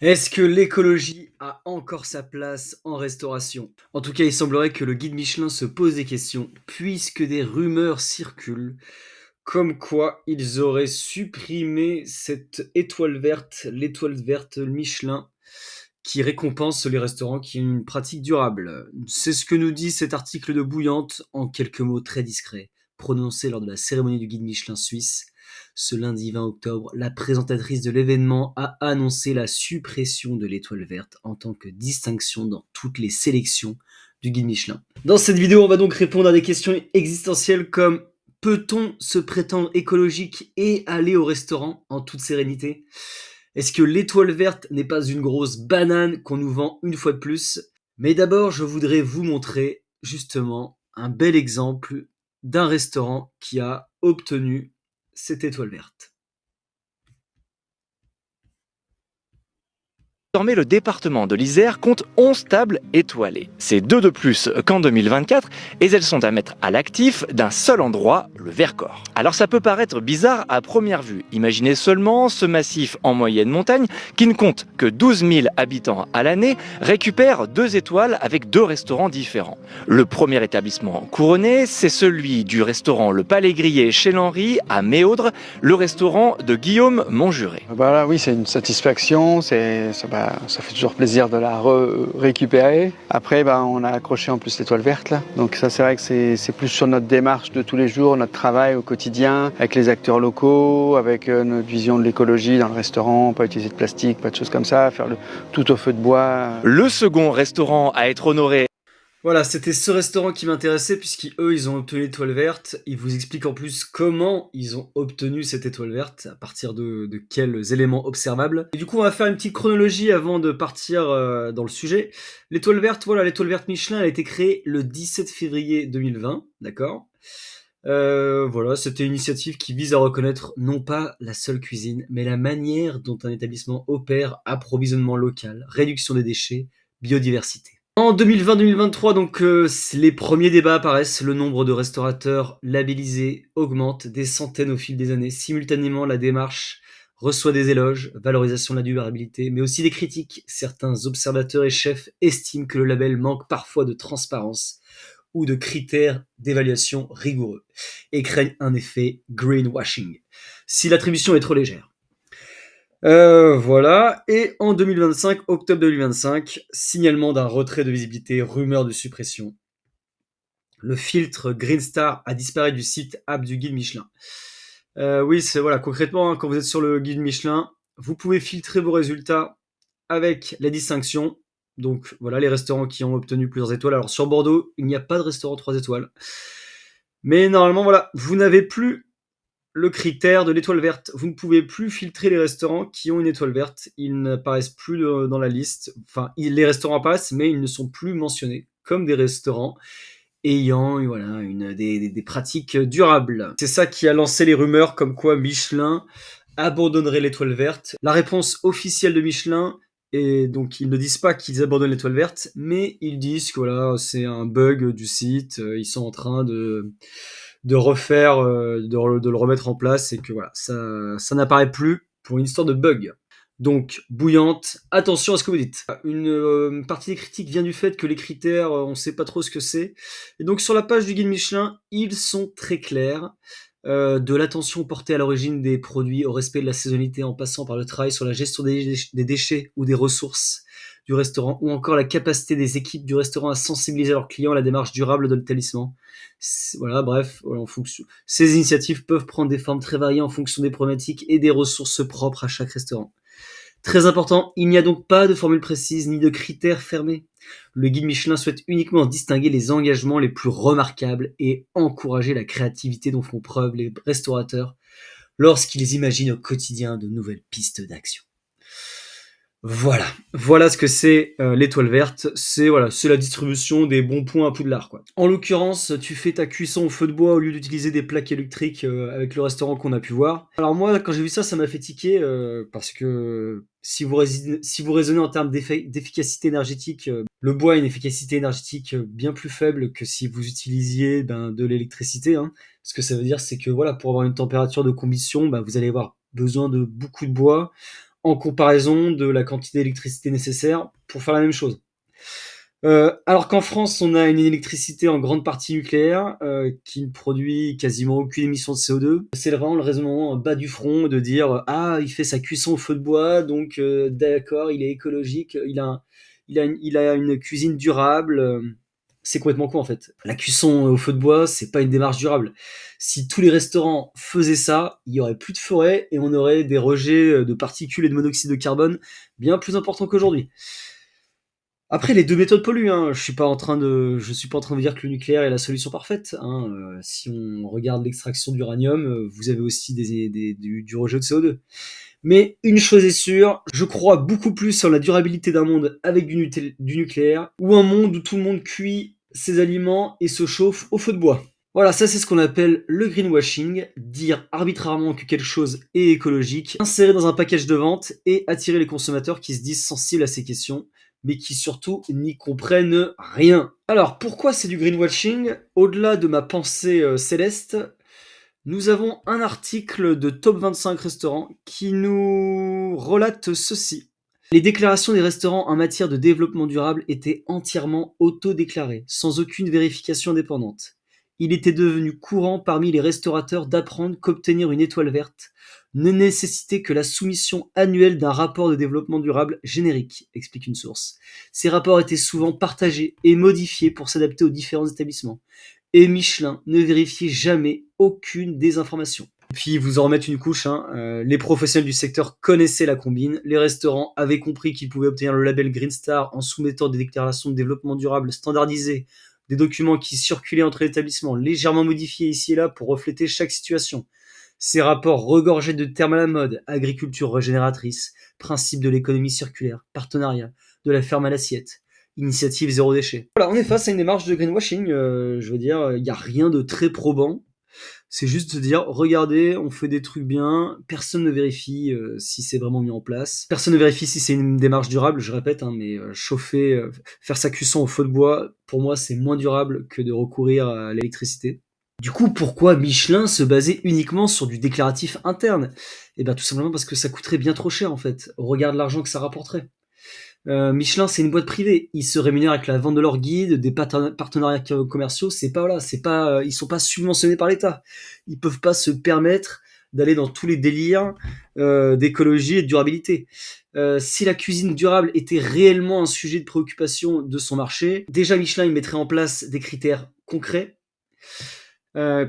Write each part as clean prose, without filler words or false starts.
Est-ce que l'écologie a encore sa place en restauration? En tout cas, il semblerait que le guide Michelin se pose des questions, puisque des rumeurs circulent comme quoi ils auraient supprimé cette l'étoile verte Michelin, qui récompense les restaurants qui ont une pratique durable. C'est ce que nous dit cet article de Bouillante, en quelques mots très discrets, prononcés lors de la cérémonie du guide Michelin suisse. Ce lundi 20 octobre, la présentatrice de l'événement a annoncé la suppression de l'étoile verte en tant que distinction dans toutes les sélections du guide Michelin. Dans cette vidéo, on va donc répondre à des questions existentielles comme: peut-on se prétendre écologique et aller au restaurant en toute sérénité? Est-ce que l'étoile verte n'est pas une grosse banane qu'on nous vend une fois de plus? Mais d'abord, je voudrais vous montrer justement un bel exemple d'un restaurant qui a obtenu cette étoile verte. Désormais, le département de l'Isère compte 11 tables étoilées. C'est 2 de plus qu'en 2024 et elles sont à mettre à l'actif d'un seul endroit, le Vercors. Alors ça peut paraître bizarre à première vue. Imaginez seulement ce massif en moyenne montagne qui ne compte que 12 000 habitants à l'année récupère 2 étoiles avec 2 restaurants différents. Le premier établissement couronné, c'est celui du restaurant Le Palais Grillé chez Lenry à Méaudre, le restaurant de Guillaume Montjuré. Voilà, oui, c'est une satisfaction, ça fait toujours plaisir de la récupérer. Après, on a accroché en plus l'étoile verte là. Donc ça, c'est vrai que c'est plus sur notre démarche de tous les jours, notre travail au quotidien, avec les acteurs locaux, avec notre vision de l'écologie dans le restaurant, pas utiliser de plastique, pas de choses comme ça, faire tout au feu de bois. Le second restaurant à être honoré. Voilà, c'était ce restaurant qui m'intéressait puisqu'eux, ils ont obtenu l'étoile verte. Ils vous expliquent en plus comment ils ont obtenu cette étoile verte, à partir de quels éléments observables. Et du coup, on va faire une petite chronologie avant de partir dans le sujet. L'étoile verte, voilà, l'étoile verte Michelin, elle a été créée le 17 février 2020, d'accord? Voilà, c'était une initiative qui vise à reconnaître non pas la seule cuisine, mais la manière dont un établissement opère: approvisionnement local, réduction des déchets, biodiversité. En 2020-2023, donc les premiers débats apparaissent. Le nombre de restaurateurs labellisés augmente des centaines au fil des années. Simultanément, la démarche reçoit des éloges, valorisation de la durabilité, mais aussi des critiques. Certains observateurs et chefs estiment que le label manque parfois de transparence ou de critères d'évaluation rigoureux et craignent un effet greenwashing si l'attribution est trop légère. Voilà. Et en 2025, octobre 2025, signalement d'un retrait de visibilité, rumeur de suppression. Le filtre Green Star a disparu du site app du guide Michelin. Oui, c'est voilà, concrètement, hein, quand vous êtes sur le guide Michelin, vous pouvez filtrer vos résultats avec la distinction. Donc voilà, les restaurants qui ont obtenu plusieurs étoiles. Alors sur Bordeaux, il n'y a pas de restaurant 3 étoiles. Mais normalement, voilà, vous n'avez plus le critère de l'étoile verte. Vous ne pouvez plus filtrer les restaurants qui ont une étoile verte. Ils n'apparaissent plus dans la liste. Enfin, les restaurants apparaissent, mais ils ne sont plus mentionnés comme des restaurants ayant voilà, des pratiques durables. C'est ça qui a lancé les rumeurs comme quoi Michelin abandonnerait l'étoile verte. La réponse officielle de Michelin, et donc ils ne disent pas qu'ils abandonnent l'étoile verte, mais ils disent que voilà, c'est un bug du site, ils sont en train de refaire, de le remettre en place, et que voilà, ça n'apparaît plus pour une histoire de bug. Donc, Bouillante, attention à ce que vous dites. Une partie des critiques vient du fait que les critères, on ne sait pas trop ce que c'est. Et donc, sur la page du guide Michelin, ils sont très clairs. De l'attention portée à l'origine des produits au respect de la saisonnalité, en passant par le travail sur la gestion des déchets ou des ressources du restaurant, ou encore la capacité des équipes du restaurant à sensibiliser leurs clients à la démarche durable de l'établissement. Voilà, bref, voilà, ces initiatives peuvent prendre des formes très variées en fonction des problématiques et des ressources propres à chaque restaurant. Très important, il n'y a donc pas de formule précise ni de critères fermés. Le guide Michelin souhaite uniquement distinguer les engagements les plus remarquables et encourager la créativité dont font preuve les restaurateurs lorsqu'ils imaginent au quotidien de nouvelles pistes d'action. Voilà ce que c'est l'étoile verte. C'est voilà, c'est la distribution des bons points à Poudlard, quoi. En l'occurrence, tu fais ta cuisson au feu de bois au lieu d'utiliser des plaques électriques avec le restaurant qu'on a pu voir. Alors moi, quand j'ai vu ça, ça m'a fait tiquer parce que si vous raisonnez en termes d'efficacité énergétique, le bois a une efficacité énergétique bien plus faible que si vous utilisiez de l'électricité, hein. Ce que ça veut dire, c'est que voilà, pour avoir une température de combustion, vous allez avoir besoin de beaucoup de bois. en comparaison de la quantité d'électricité nécessaire pour faire la même chose. Alors qu'en France, on a une électricité en grande partie nucléaire qui ne produit quasiment aucune émission de CO2. C'est vraiment le raisonnement bas du front de dire ah, il fait sa cuisson au feu de bois, donc d'accord, il est écologique, il a une cuisine durable. C'est complètement con en fait. La cuisson au feu de bois, c'est pas une démarche durable. Si tous les restaurants faisaient ça, il y aurait plus de forêt et on aurait des rejets de particules et de monoxyde de carbone bien plus importants qu'aujourd'hui. Après, les deux méthodes polluent. Hein. Je suis pas en train de vous dire que le nucléaire est la solution parfaite. Hein. Si on regarde l'extraction d'uranium, vous avez aussi du rejet de CO2. Mais une chose est sûre, je crois beaucoup plus sur la durabilité d'un monde avec du nucléaire ou un monde où tout le monde cuit ses aliments et se chauffe au feu de bois. Voilà, ça c'est ce qu'on appelle le greenwashing, dire arbitrairement que quelque chose est écologique, insérer dans un package de vente et attirer les consommateurs qui se disent sensibles à ces questions, mais qui surtout n'y comprennent rien. Alors, pourquoi c'est du greenwashing ? Au-delà de ma pensée céleste, nous avons un article de Top 25 restaurants qui nous relate ceci. Les déclarations des restaurants en matière de développement durable étaient entièrement auto-déclarées, sans aucune vérification indépendante. Il était devenu courant parmi les restaurateurs d'apprendre qu'obtenir une étoile verte ne nécessitait que la soumission annuelle d'un rapport de développement durable générique, explique une source. Ces rapports étaient souvent partagés et modifiés pour s'adapter aux différents établissements. Et Michelin ne vérifiait jamais aucune des informations. Puis vous en remettre une couche, les professionnels du secteur connaissaient la combine, les restaurants avaient compris qu'ils pouvaient obtenir le label Green Star en soumettant des déclarations de développement durable standardisées, des documents qui circulaient entre les établissements, légèrement modifiés ici et là pour refléter chaque situation. Ces rapports regorgeaient de termes à la mode, agriculture régénératrice, principe de l'économie circulaire, partenariat, de la ferme à l'assiette, initiative zéro déchet. Voilà, on est face à une démarche de greenwashing, je veux dire, il n'y a rien de très probant. C'est juste de dire, regardez, on fait des trucs bien, personne ne vérifie si c'est vraiment mis en place. Personne ne vérifie si c'est une démarche durable, je répète, mais chauffer, faire sa cuisson au feu de bois, pour moi, c'est moins durable que de recourir à l'électricité. Du coup, pourquoi Michelin se basait uniquement sur du déclaratif interne ? Eh bien, tout simplement parce que ça coûterait bien trop cher, en fait, au regard de l'argent que ça rapporterait. Michelin, c'est une boîte privée. Ils se rémunèrent avec la vente de leurs guides, des partenariats commerciaux. Ils sont pas subventionnés par l'État. Ils peuvent pas se permettre d'aller dans tous les délires d'écologie et de durabilité. Si la cuisine durable était réellement un sujet de préoccupation de son marché, déjà Michelin il mettrait en place des critères concrets.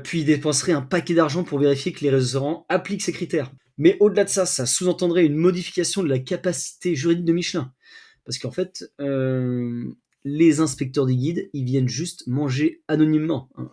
Puis il dépenserait un paquet d'argent pour vérifier que les restaurants appliquent ces critères. Mais au-delà de ça, ça sous-entendrait une modification de la capacité juridique de Michelin. Parce qu'en fait, les inspecteurs des guides, ils viennent juste manger anonymement. Hein.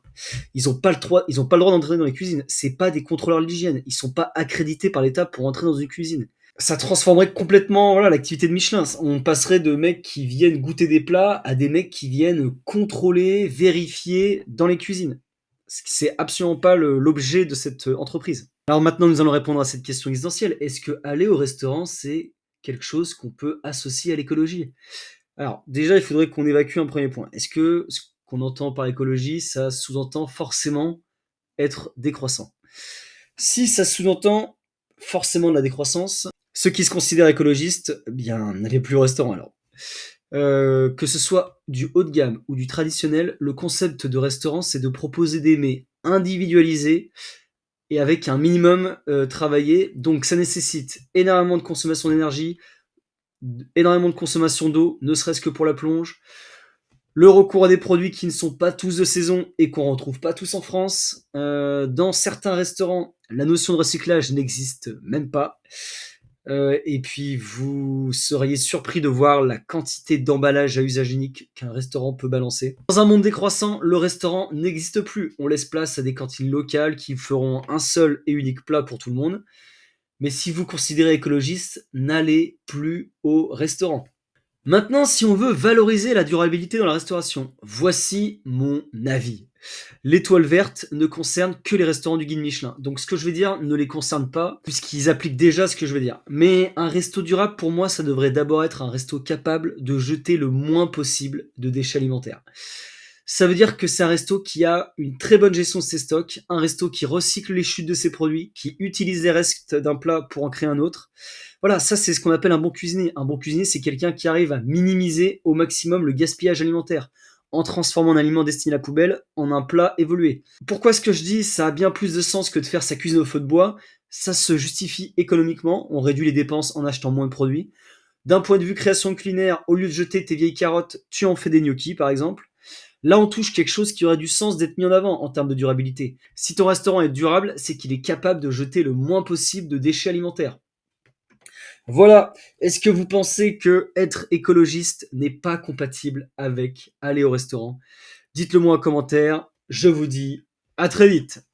Ils n'ont pas le droit d'entrer dans les cuisines. C'est pas des contrôleurs de l'hygiène. Ils sont pas accrédités par l'État pour entrer dans une cuisine. Ça transformerait complètement l'activité de Michelin. On passerait de mecs qui viennent goûter des plats à des mecs qui viennent contrôler, vérifier dans les cuisines. C'est absolument pas l'objet de cette entreprise. Alors maintenant, nous allons répondre à cette question existentielle. Est-ce que aller au restaurant, c'est quelque chose qu'on peut associer à l'écologie ? Alors, déjà, il faudrait qu'on évacue un premier point. Est-ce que ce qu'on entend par écologie, ça sous-entend forcément être décroissant ? Si ça sous-entend forcément de la décroissance, ceux qui se considèrent écologistes, bien, n'allez plus au restaurant alors. Que ce soit du haut de gamme ou du traditionnel, le concept de restaurant, c'est de proposer des mets individualisés et avec un minimum travaillé. Donc ça nécessite énormément de consommation d'énergie, énormément de consommation d'eau, ne serait-ce que pour la plonge. Le recours à des produits qui ne sont pas tous de saison et qu'on ne retrouve pas tous en France. Dans certains restaurants, la notion de recyclage n'existe même pas. Et puis vous seriez surpris de voir la quantité d'emballage à usage unique qu'un restaurant peut balancer. Dans un monde décroissant, le restaurant n'existe plus. On laisse place à des cantines locales qui feront un seul et unique plat pour tout le monde. Mais si vous considérez écologiste, n'allez plus au restaurant. Maintenant, si on veut valoriser la durabilité dans la restauration, voici mon avis. L'étoile verte ne concerne que les restaurants du guide Michelin. Donc ce que je vais dire ne les concerne pas, puisqu'ils appliquent déjà ce que je vais dire. Mais un resto durable, pour moi, ça devrait d'abord être un resto capable de jeter le moins possible de déchets alimentaires. Ça veut dire que c'est un resto qui a une très bonne gestion de ses stocks, un resto qui recycle les chutes de ses produits, qui utilise les restes d'un plat pour en créer un autre. Voilà, ça c'est ce qu'on appelle un bon cuisinier. Un bon cuisinier, c'est quelqu'un qui arrive à minimiser au maximum le gaspillage alimentaire en transformant un aliment destiné à la poubelle en un plat évolué. Pourquoi ce que je dis, ça a bien plus de sens que de faire sa cuisine au feu de bois? Ça se justifie économiquement, on réduit les dépenses en achetant moins de produits. D'un point de vue création culinaire, au lieu de jeter tes vieilles carottes, tu en fais des gnocchis par exemple. Là, on touche quelque chose qui aurait du sens d'être mis en avant en termes de durabilité. Si ton restaurant est durable, c'est qu'il est capable de jeter le moins possible de déchets alimentaires. Voilà. Est-ce que vous pensez que être écologiste n'est pas compatible avec aller au restaurant? Dites-le moi en commentaire. Je vous dis à très vite.